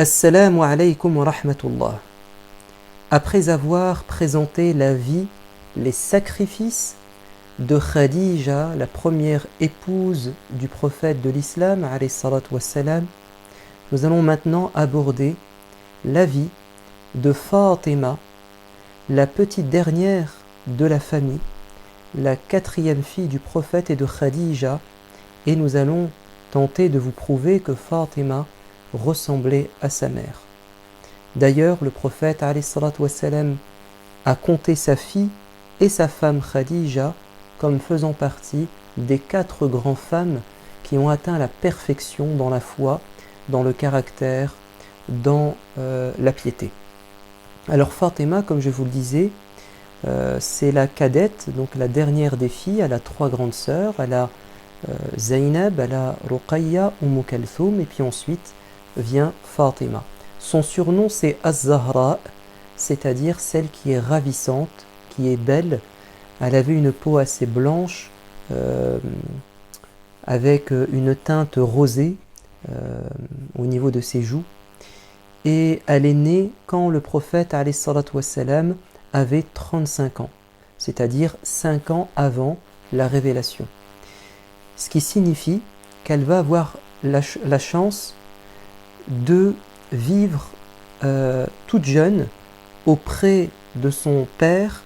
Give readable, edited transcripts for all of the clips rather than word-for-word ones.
Assalamu alaykum wa rahmatullah. Après avoir présenté la vie, les sacrifices de Khadija, la première épouse du prophète de l'islam, alayhi salatu wassalam, nous allons maintenant aborder la vie de Fatima, la petite dernière de la famille, la quatrième fille du prophète et de Khadija, et nous allons tenter de vous prouver que Fatima ressemblait à sa mère. D'ailleurs, le prophète alayhi salatu wassalam a compté sa fille et sa femme Khadija comme faisant partie des 4 grandes femmes qui ont atteint la perfection dans la foi, dans le caractère, dans la piété. Alors Fatima, comme je vous le disais, c'est la cadette, donc la dernière des filles. Elle a 3 grandes sœurs. Elle a Zainab, elle a Ruqayya, Kalthum, et puis ensuite vient Fatima. Son surnom c'est Az-Zahra, c'est-à-dire celle qui est ravissante, qui est belle. Elle avait une peau assez blanche, avec une teinte rosée au niveau de ses joues. Et elle est née quand le prophète alayhi salatu wassalam avait 35 ans, c'est-à-dire 5 ans avant la révélation. Ce qui signifie qu'elle va avoir la chance de vivre toute jeune auprès de son père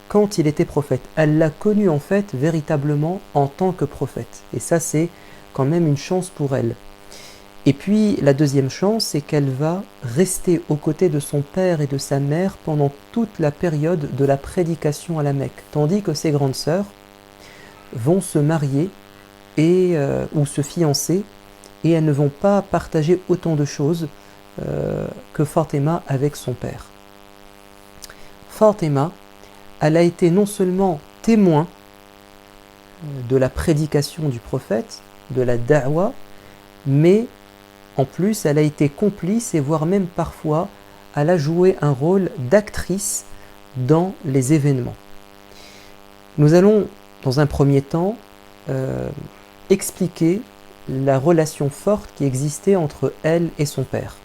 quand il était prophète. Elle l'a connu en fait véritablement en tant que prophète. Et ça c'est quand même une chance pour elle. Et puis la deuxième chance, c'est qu'elle va rester aux côtés de son père et de sa mère pendant toute la période de la prédication à la Mecque, tandis que ses grandes sœurs vont se marier ou se fiancer, et elles ne vont pas partager autant de choses que Fatima avec son père. Fatima, elle a été non seulement témoin de la prédication du prophète, de la da'wa, mais en plus elle a été complice et voire même parfois elle a joué un rôle d'actrice dans les événements. Nous allons dans un premier temps expliquer la relation forte qui existait entre elle et son père.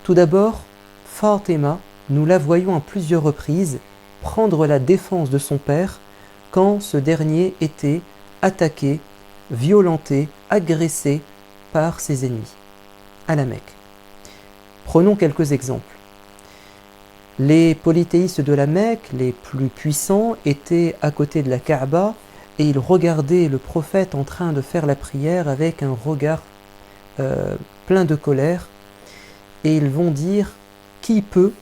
Tout d'abord, Fatima, nous la voyons à plusieurs reprises prendre la défense de son père quand ce dernier était attaqué, violenté, agressé par ses ennemis à la Mecque. Prenons quelques exemples. Les polythéistes de la Mecque, les plus puissants, étaient à côté de la Kaaba et ils regardaient le prophète en train de faire la prière avec un regard plein de colère, et ils vont dire: qui peut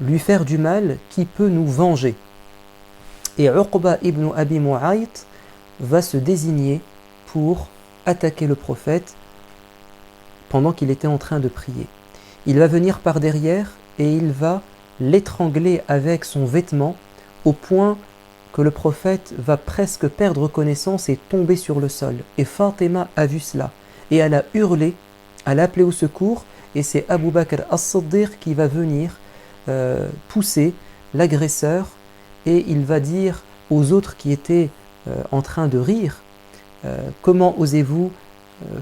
lui faire du mal, qui peut nous venger? Et Uqba ibn Abi Mu'ayt va se désigner pour attaquer le prophète pendant qu'il était en train de prier. Il va venir par derrière et il va l'étrangler avec son vêtement au point que le prophète va presque perdre connaissance et tomber sur le sol. Et Fatima a vu cela et elle a hurlé, elle a appelé au secours, et c'est Abu Bakr as-Siddiq qui va venir pousser l'agresseur, et il va dire aux autres qui étaient en train de rire: comment osez-vous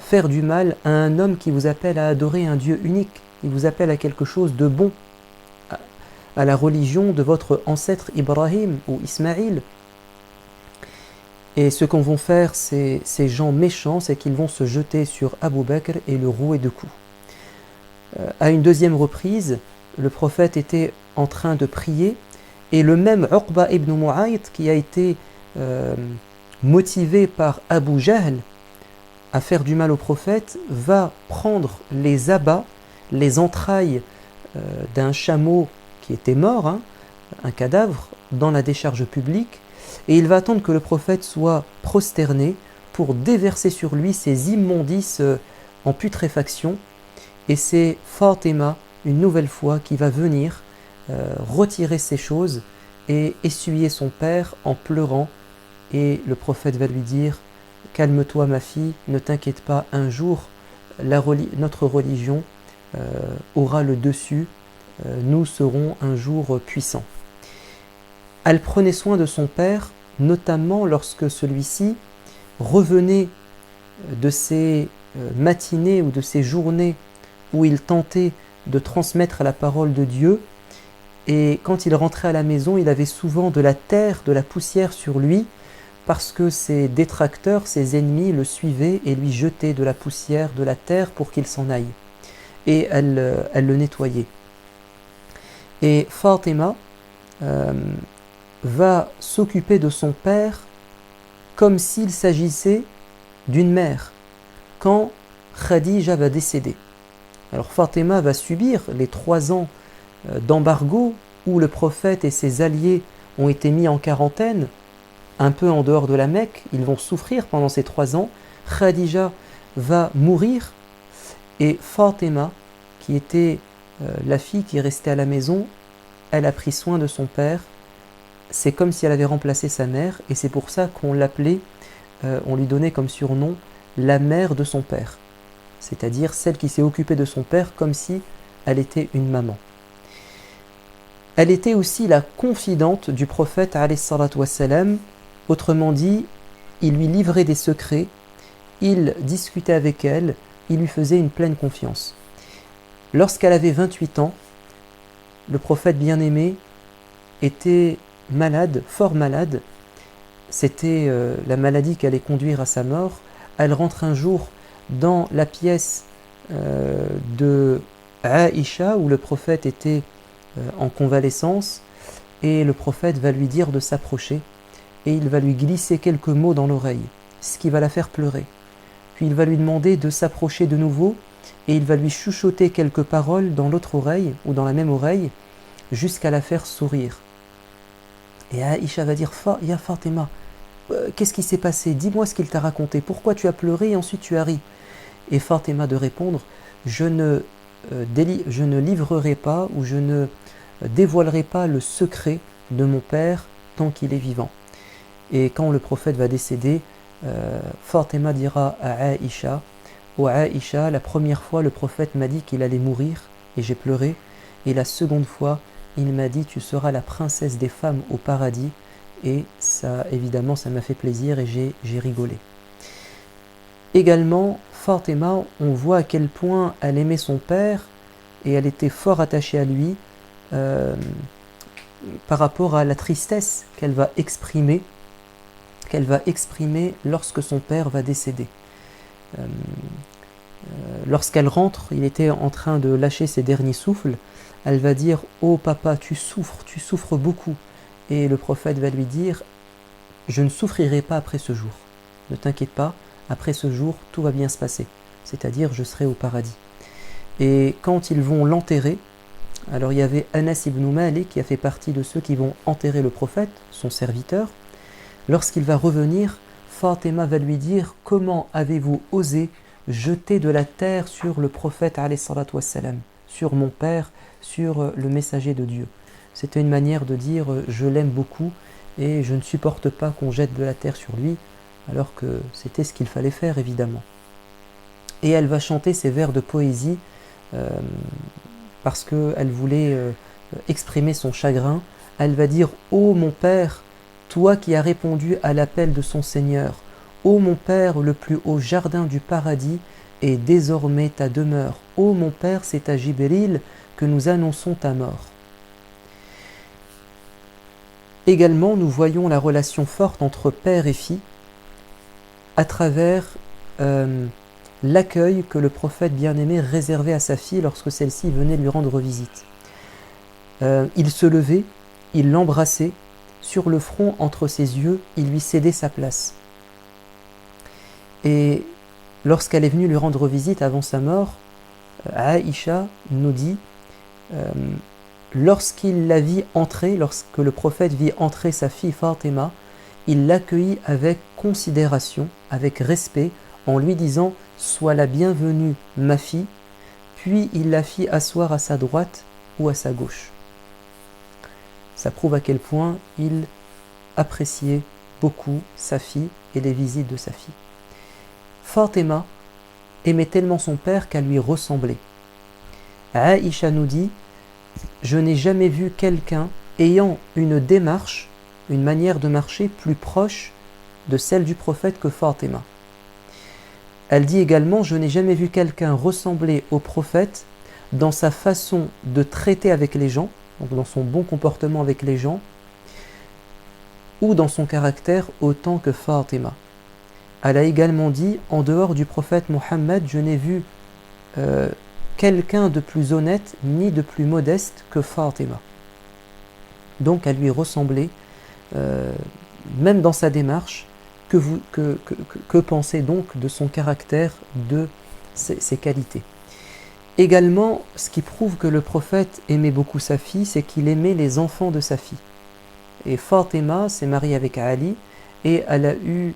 faire du mal à un homme qui vous appelle à adorer un Dieu unique? Il vous appelle à quelque chose de bon, à la religion de votre ancêtre Ibrahim ou Ismaïl. Et ce qu'on vont faire ces gens méchants, c'est qu'ils vont se jeter sur Abu Bakr et le rouer de coups. À une deuxième reprise, le prophète était en train de prier, et le même Uqba ibn Mu'ayt, qui a été motivé par Abu Jahl à faire du mal au prophète, va prendre les abats, les entrailles d'un chameau qui était mort, un cadavre, dans la décharge publique, et il va attendre que le prophète soit prosterné pour déverser sur lui ces immondices en putréfaction. Et c'est Fatima, une nouvelle fois, qui va venir retirer ces choses et essuyer son père en pleurant. Et le prophète va lui dire: calme-toi ma fille, ne t'inquiète pas, un jour notre religion aura le dessus, nous serons un jour puissants. Elle prenait soin de son père, notamment lorsque celui-ci revenait de ses matinées ou de ces journées où il tentait de transmettre la parole de Dieu. Et quand il rentrait à la maison, il avait souvent de la terre, de la poussière sur lui, parce que ses détracteurs, ses ennemis le suivaient et lui jetaient de la poussière, de la terre pour qu'il s'en aille. Et elle le nettoyait. Et Fatima va s'occuper de son père comme s'il s'agissait d'une mère, quand Khadija va décéder. Alors Fatima va subir les 3 ans d'embargo où le prophète et ses alliés ont été mis en quarantaine, un peu en dehors de la Mecque. Ils vont souffrir pendant ces 3 ans. Khadija va mourir et Fatima, qui était la fille qui restait à la maison, elle a pris soin de son père. C'est comme si elle avait remplacé sa mère et c'est pour ça qu'on l'appelait, on lui donnait comme surnom la mère de son père, c'est-à-dire celle qui s'est occupée de son père comme si elle était une maman. Elle était aussi la confidente du prophète alayhi salatu wassalam, autrement dit, il lui livrait des secrets, il discutait avec elle, il lui faisait une pleine confiance. Lorsqu'elle avait 28 ans, le prophète bien-aimé était malade, fort malade. C'était la maladie qui allait conduire à sa mort. Elle rentre un jour dans la pièce de Aïcha où le prophète était en convalescence et le prophète va lui dire de s'approcher et il va lui glisser quelques mots dans l'oreille, ce qui va la faire pleurer. Puis il va lui demander de s'approcher de nouveau et il va lui chuchoter quelques paroles dans l'autre oreille ou dans la même oreille jusqu'à la faire sourire. Et Aïcha va dire « Ya Fatima, qu'est-ce qui s'est passé? Dis-moi ce qu'il t'a raconté. Pourquoi tu as pleuré et ensuite tu as ri ?» Et Fatima de répondre « je ne livrerai pas ou je ne dévoilerai pas le secret de mon père tant qu'il est vivant. » Et quand le prophète va décéder, Fatima dira à Aïcha « Oh Aïcha, la première fois le prophète m'a dit qu'il allait mourir et j'ai pleuré. Et la seconde fois, il m'a dit tu seras la princesse des femmes au paradis. » Et ça, évidemment, ça m'a fait plaisir et j'ai rigolé. Également, Fatima, on voit à quel point elle aimait son père et elle était fort attachée à lui par rapport à la tristesse qu'elle va exprimer lorsque son père va décéder. Lorsqu'elle rentre, il était en train de lâcher ses derniers souffles, elle va dire « Oh papa, tu souffres beaucoup ». Et le prophète va lui dire « Je ne souffrirai pas après ce jour. Ne t'inquiète pas, après ce jour, tout va bien se passer. C'est-à-dire, je serai au paradis. » Et quand ils vont l'enterrer, alors il y avait Anas ibn Malik qui a fait partie de ceux qui vont enterrer le prophète, son serviteur. Lorsqu'il va revenir, Fatima va lui dire « Comment avez-vous osé jeter de la terre sur le prophète alayhi salatu wassalam, sur mon père, sur le messager de Dieu ?» C'était une manière de dire « je l'aime beaucoup et je ne supporte pas qu'on jette de la terre sur lui », alors que c'était ce qu'il fallait faire évidemment. Et elle va chanter ces vers de poésie parce qu'elle voulait exprimer son chagrin. Elle va dire « Ô mon père, toi qui as répondu à l'appel de son Seigneur, ô mon père, le plus haut jardin du paradis est désormais ta demeure. Ô mon père, c'est à Jibril que nous annonçons ta mort. » Également, nous voyons la relation forte entre père et fille à travers l'accueil que le prophète bien-aimé réservait à sa fille lorsque celle-ci venait lui rendre visite. Il se levait, il l'embrassait, sur le front entre ses yeux, il lui cédait sa place. Et lorsqu'elle est venue lui rendre visite avant sa mort, Aïcha nous dit lorsqu'il la vit entrer, lorsque le prophète vit entrer sa fille Fatima, il l'accueillit avec considération, avec respect, en lui disant « Sois la bienvenue, ma fille », puis il la fit asseoir à sa droite ou à sa gauche. Ça prouve à quel point il appréciait beaucoup sa fille et les visites de sa fille. Fatima aimait tellement son père qu'elle lui ressemblait. Aïcha nous dit « Je n'ai jamais vu quelqu'un ayant une démarche, une manière de marcher plus proche de celle du prophète que Fatima. » Elle dit également: je n'ai jamais vu quelqu'un ressembler au prophète dans sa façon de traiter avec les gens, donc dans son bon comportement avec les gens, ou dans son caractère autant que Fatima. Elle a également dit: en dehors du prophète Mohammed, je n'ai vu quelqu'un de plus honnête ni de plus modeste que Fatima. Donc elle lui ressemblait, même dans sa démarche. Que penser donc de son caractère, de ses qualités? Également, ce qui prouve que le prophète aimait beaucoup sa fille, c'est qu'il aimait les enfants de sa fille. Et Fatima s'est mariée avec Ali et elle a eu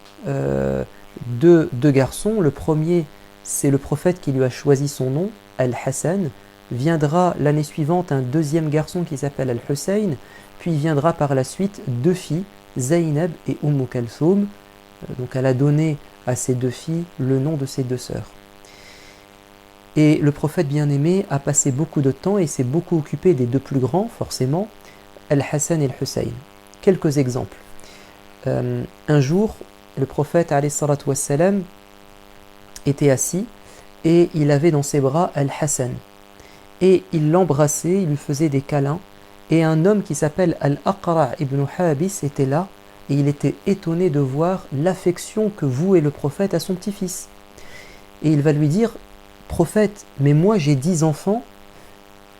deux garçons. Le premier, c'est le prophète qui lui a choisi son nom, Al-Hassan. Viendra l'année suivante un deuxième garçon qui s'appelle Al-Hussein, puis viendra par la suite deux filles, Zaynab et Kalsoum. Donc elle a donné à ces deux filles le nom de ses deux sœurs. Et le prophète bien-aimé a passé beaucoup de temps et s'est beaucoup occupé des deux plus grands, forcément, Al-Hassan et Al-Hussein. Quelques exemples. Un jour, le prophète alayhi salatu wassalam était assis et il avait dans ses bras Al-Hassan. Et il l'embrassait, il lui faisait des câlins. Et un homme qui s'appelle Al-Aqra' ibn Habis était là. Et il était étonné de voir l'affection que vouait le prophète à son petit-fils. Et il va lui dire: prophète, mais moi j'ai 10 enfants,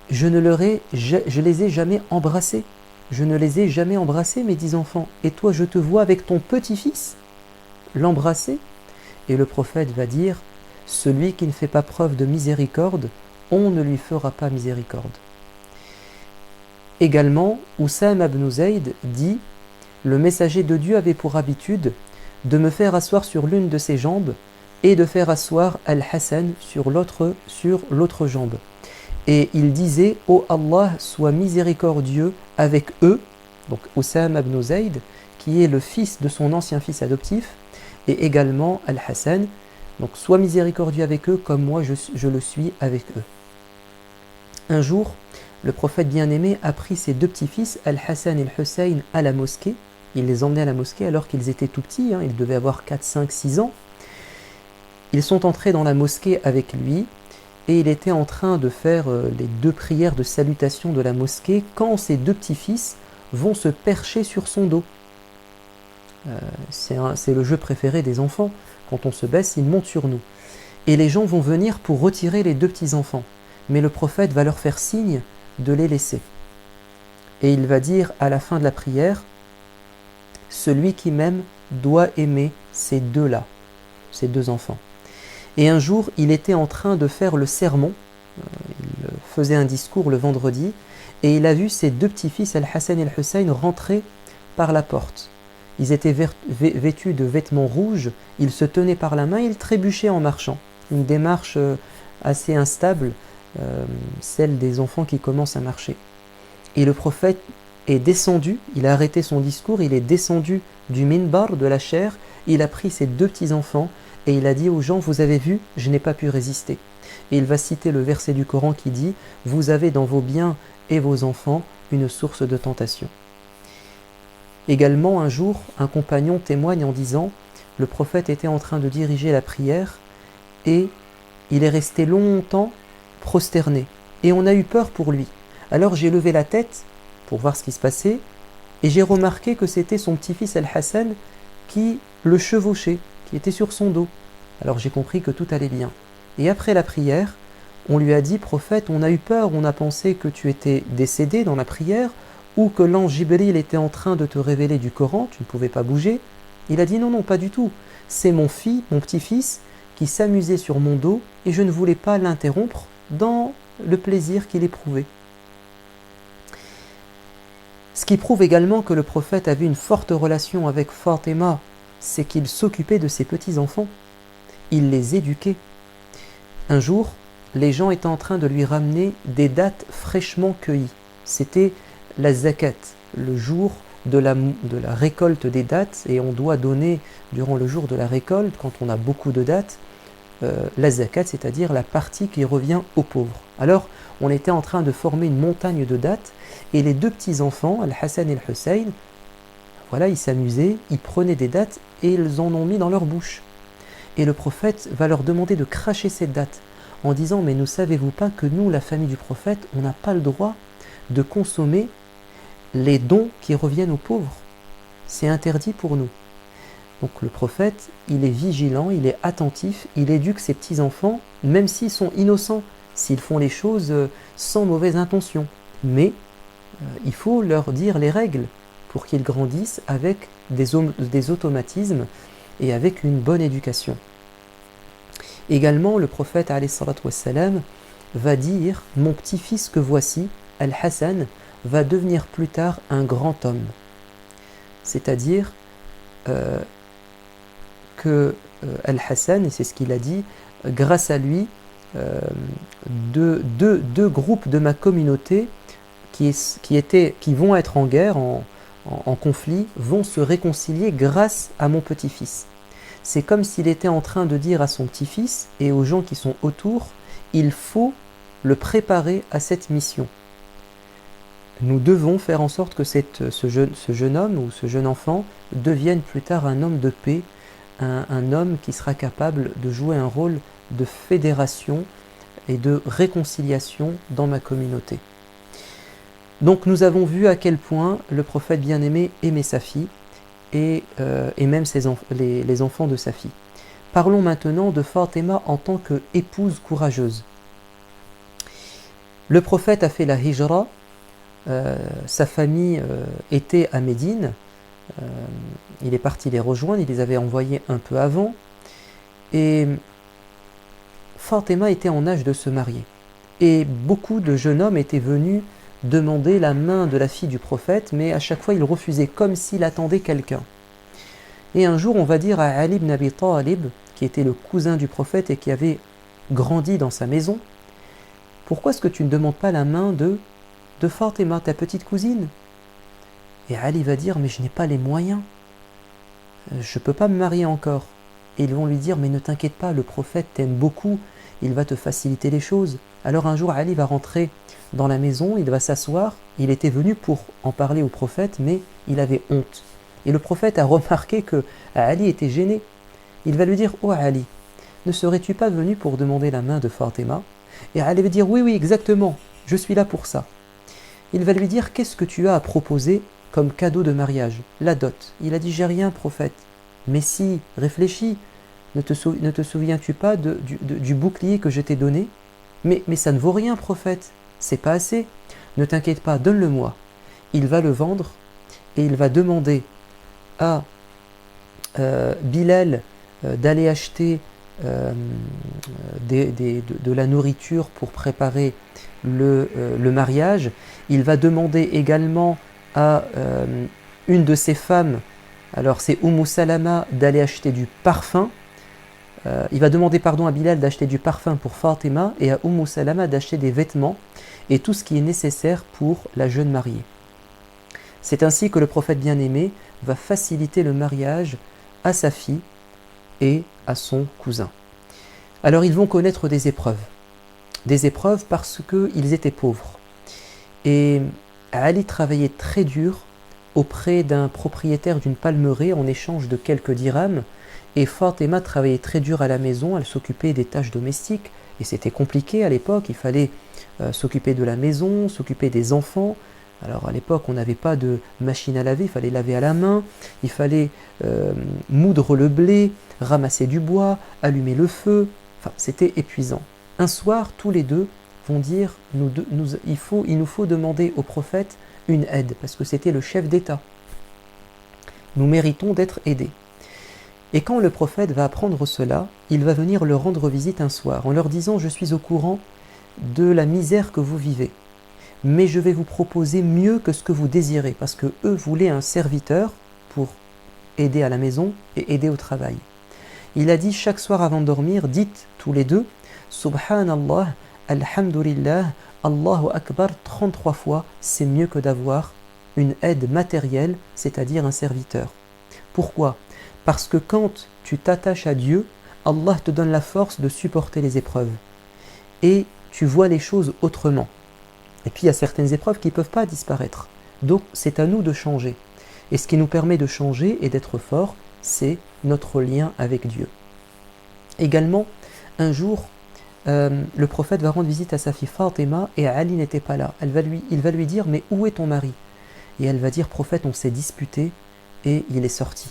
je les ai jamais embrassés. Je ne les ai jamais embrassés, mes 10 enfants. Et toi, je te vois avec ton petit-fils l'embrasser. Et le prophète va dire: celui qui ne fait pas preuve de miséricorde, on ne lui fera pas miséricorde. Également, Oussama ibn Zayd dit: le messager de Dieu avait pour habitude de me faire asseoir sur l'une de ses jambes et de faire asseoir Al-Hassan sur l'autre jambe. Et il disait: ô Allah, sois miséricordieux avec eux, donc Oussama ibn Zayd, qui est le fils de son ancien fils adoptif, et également Al-Hassan, donc sois miséricordieux avec eux comme moi je le suis avec eux. Un jour, le prophète bien-aimé a pris ses deux petits-fils, Al-Hassan et Al-Hussein, à la mosquée. Il les emmenait à la mosquée alors qu'ils étaient tout petits, ils devaient avoir 4, 5, 6 ans. Ils sont entrés dans la mosquée avec lui et il était en train de faire les deux prières de salutation de la mosquée quand ses deux petits-fils vont se percher sur son dos. C'est le jeu préféré des enfants. Quand on se baisse, ils montent sur nous. Et les gens vont venir pour retirer les deux petits-enfants. Mais le prophète va leur faire signe de les laisser. Et il va dire à la fin de la prière: celui qui m'aime doit aimer ces deux-là, ces deux enfants. Et un jour, il était en train de faire le sermon, il faisait un discours le vendredi, et il a vu ses deux petits-fils, Al-Hassan et Al-Hussein, rentrer par la porte. Ils étaient vêtus de vêtements rouges, ils se tenaient par la main, ils trébuchaient en marchant. Une démarche assez instable, celle des enfants qui commencent à marcher. Et le prophète est descendu, il a arrêté son discours, il est descendu du minbar, de la chaire, il a pris ses deux petits-enfants et il a dit aux gens: vous avez vu, je n'ai pas pu résister. Et il va citer le verset du Coran qui dit: vous avez dans vos biens et vos enfants une source de tentation. Également, un jour, un compagnon témoigne en disant: le prophète était en train de diriger la prière et il est resté longtemps prosterné et on a eu peur pour lui. Alors j'ai levé la tête pour voir ce qui se passait et j'ai remarqué que c'était son petit-fils Al-Hassan qui le chevauchait, qui était sur son dos. Alors j'ai compris que tout allait bien. Et après la prière, on lui a dit: prophète, on a eu peur, on a pensé que tu étais décédé dans la prière ou que l'ange Jibril était en train de te révéler du Coran, tu ne pouvais pas bouger. Il a dit: non, pas du tout. C'est mon petit-fils, qui s'amusait sur mon dos et je ne voulais pas l'interrompre dans le plaisir qu'il éprouvait. Ce qui prouve également que le prophète avait une forte relation avec Fatima, c'est qu'il s'occupait de ses petits-enfants. Il les éduquait. Un jour, les gens étaient en train de lui ramener des dattes fraîchement cueillies. C'était la zakat, le jour de la récolte des dattes, et on doit donner durant le jour de la récolte, quand on a beaucoup de dattes, la zakat, c'est-à-dire la partie qui revient aux pauvres. Alors, on était en train de former une montagne de dattes, et les deux petits-enfants, Al-Hassan et Al-Hussein, voilà, ils s'amusaient, ils prenaient des dattes et ils en ont mis dans leur bouche. Et le prophète va leur demander de cracher cette date en disant « Mais ne savez-vous pas que nous, la famille du prophète, on n'a pas le droit de consommer les dons qui reviennent aux pauvres. C'est interdit pour nous. » Donc le prophète, il est vigilant, il est attentif, il éduque ses petits-enfants, même s'ils sont innocents, s'ils font les choses sans mauvaise intention. Mais il faut leur dire les règles pour qu'ils grandissent avec des automatismes et avec une bonne éducation. Également, le prophète alayhi salatu wassalam va dire « Mon petit-fils que voici, Al-Hassan, va devenir plus tard un grand homme. » C'est-à-dire que Al-Hassan, et c'est ce qu'il a dit, grâce à lui, deux groupes de ma communauté qui vont être en guerre, en conflit, vont se réconcilier grâce à mon petit-fils. C'est comme s'il était en train de dire à son petit-fils et aux gens qui sont autour, il faut le préparer à cette mission. Nous devons faire en sorte que ce jeune homme ou ce jeune enfant devienne plus tard un homme de paix, un homme qui sera capable de jouer un rôle de fédération et de réconciliation dans ma communauté. Donc nous avons vu à quel point le prophète bien-aimé aimait sa fille et même les enfants de sa fille. Parlons maintenant de Fatima en tant qu'épouse courageuse. Le prophète a fait la hijra, sa famille était à Médine, il est parti les rejoindre, il les avait envoyés un peu avant, et Fatima était en âge de se marier. Et beaucoup de jeunes hommes étaient venus demander la main de la fille du prophète, mais à chaque fois il refusait, comme s'il attendait quelqu'un. Et un jour, on va dire à Ali ibn Abi Talib, qui était le cousin du prophète et qui avait grandi dans sa maison, « Pourquoi est-ce que tu ne demandes pas la main de Fatima, ta petite cousine ?» Et Ali va dire « Mais je n'ai pas les moyens, je ne peux pas me marier encore. » Et ils vont lui dire « Mais ne t'inquiète pas, le prophète t'aime beaucoup, il va te faciliter les choses. » Alors un jour, Ali va rentrer dans la maison, il va s'asseoir, il était venu pour en parler au prophète, mais il avait honte. Et le prophète a remarqué que Ali était gêné. Il va lui dire « Oh Ali, ne serais-tu pas venu pour demander la main de Fatima ?» Et Ali va dire « Oui, oui, exactement, je suis là pour ça. » Il va lui dire « Qu'est-ce que tu as à proposer comme cadeau de mariage ?» La dot. Il a dit « J'ai rien, prophète. » Mais si, réfléchis, ne te souviens-tu pas du bouclier que je t'ai donné ? Mais ça ne vaut rien, prophète, c'est pas assez. Ne t'inquiète pas, donne-le-moi. Il va le vendre et il va demander à Bilal d'aller acheter de la nourriture pour préparer le mariage. Il va demander également à une de ses femmes, alors c'est Salama, d'aller acheter du parfum. Il va demander à Bilal d'acheter du parfum pour Fatima et à Salama d'acheter des vêtements et tout ce qui est nécessaire pour la jeune mariée. C'est ainsi que le prophète bien-aimé va faciliter le mariage à sa fille et à son cousin. Alors ils vont connaître des épreuves parce qu'ils étaient pauvres. Et Ali travaillait très dur auprès d'un propriétaire d'une palmeraie en échange de quelques dirhams. Et Fatima travaillait très dur à la maison, elle s'occupait des tâches domestiques, et c'était compliqué à l'époque, il fallait s'occuper de la maison, s'occuper des enfants. Alors à l'époque, on n'avait pas de machine à laver, il fallait laver à la main, il fallait moudre le blé, ramasser du bois, allumer le feu, enfin c'était épuisant. Un soir, tous les deux vont dire, il nous faut demander au prophète une aide, parce que c'était le chef d'État. Nous méritons d'être aidés. Et quand le prophète va apprendre cela, il va venir leur rendre visite un soir en leur disant « Je suis au courant de la misère que vous vivez, mais je vais vous proposer mieux que ce que vous désirez, parce que eux voulaient un serviteur pour aider à la maison et aider au travail. » Il a dit chaque soir avant de dormir, dites tous les deux « Subhanallah, Alhamdulillah, Allahu Akbar » 33 fois, c'est mieux que d'avoir une aide matérielle, c'est-à-dire un serviteur. Pourquoi ? Parce que quand tu t'attaches à Dieu, Allah te donne la force de supporter les épreuves. Et tu vois les choses autrement. Et puis il y a certaines épreuves qui ne peuvent pas disparaître. Donc c'est à nous de changer. Et ce qui nous permet de changer et d'être forts, c'est notre lien avec Dieu. Également, un jour, le prophète va rendre visite à sa fille Fatima et Ali n'était pas là. Il va lui dire, mais où est ton mari? Et elle va dire, prophète, on s'est disputé et il est sorti.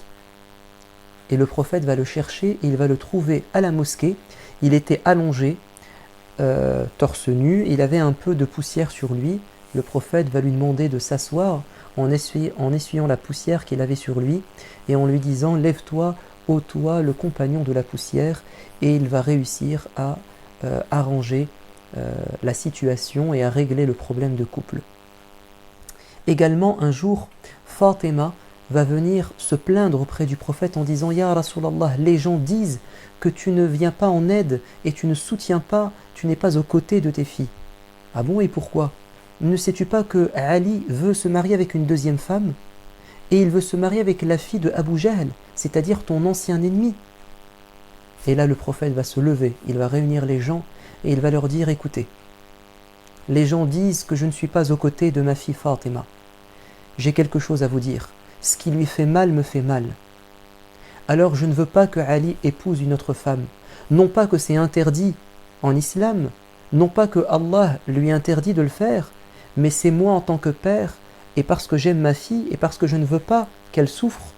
Et le prophète va le chercher et il va le trouver à la mosquée. Il était allongé, torse nu, il avait un peu de poussière sur lui. Le prophète va lui demander de s'asseoir en essuyant la poussière qu'il avait sur lui et en lui disant, lève-toi, ô toi, le compagnon de la poussière, et il va réussir à arranger la situation et à régler le problème de couple. Également, un jour, Fatima va venir se plaindre auprès du prophète en disant, Ya Rasulallah, les gens disent que tu ne viens pas en aide et tu ne soutiens pas, tu n'es pas aux côtés de tes filles. Ah bon, et pourquoi? Ne sais-tu pas que Ali veut se marier avec une deuxième femme et il veut se marier avec la fille de Abu Jahl, c'est-à-dire ton ancien ennemi? Et là, le prophète va se lever, il va réunir les gens et il va leur dire, écoutez, les gens disent que je ne suis pas aux côtés de ma fille Fatima. J'ai quelque chose à vous dire. Ce qui lui fait mal me fait mal. Alors je ne veux pas que Ali épouse une autre femme. Non pas que c'est interdit en islam, non pas que Allah lui interdit de le faire, mais c'est moi en tant que père, et parce que j'aime ma fille, et parce que je ne veux pas qu'elle souffre,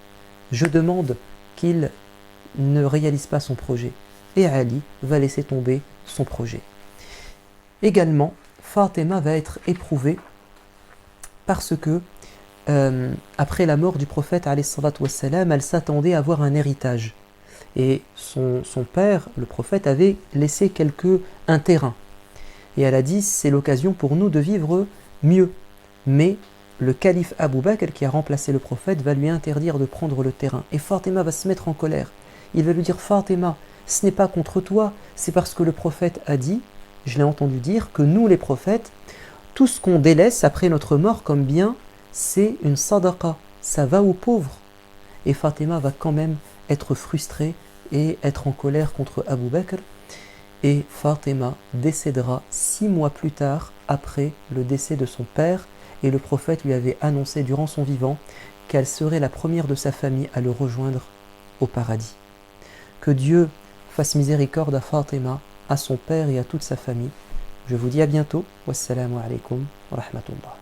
je demande qu'il ne réalise pas son projet. Et Ali va laisser tomber son projet. Également, Fatima va être éprouvée parce que après la mort du prophète, elle s'attendait à avoir un héritage. Et son père, le prophète, avait laissé un terrain. Et elle a dit, c'est l'occasion pour nous de vivre mieux. Mais le calife Abu Bakr, qui a remplacé le prophète, va lui interdire de prendre le terrain. Et Fatima va se mettre en colère. Il va lui dire, Fatima, ce n'est pas contre toi, c'est parce que le prophète a dit, je l'ai entendu dire, que nous les prophètes, tout ce qu'on délaisse après notre mort comme bien, c'est une sadaqa, ça va aux pauvres. Et Fatima va quand même être frustrée et être en colère contre Abu Bakr. Et Fatima décédera 6 mois plus tard, après le décès de son père, et le prophète lui avait annoncé durant son vivant qu'elle serait la première de sa famille à le rejoindre au paradis. Que Dieu fasse miséricorde à Fatima, à son père et à toute sa famille. Je vous dis à bientôt. Wassalamu alaikum wa rahmatullah.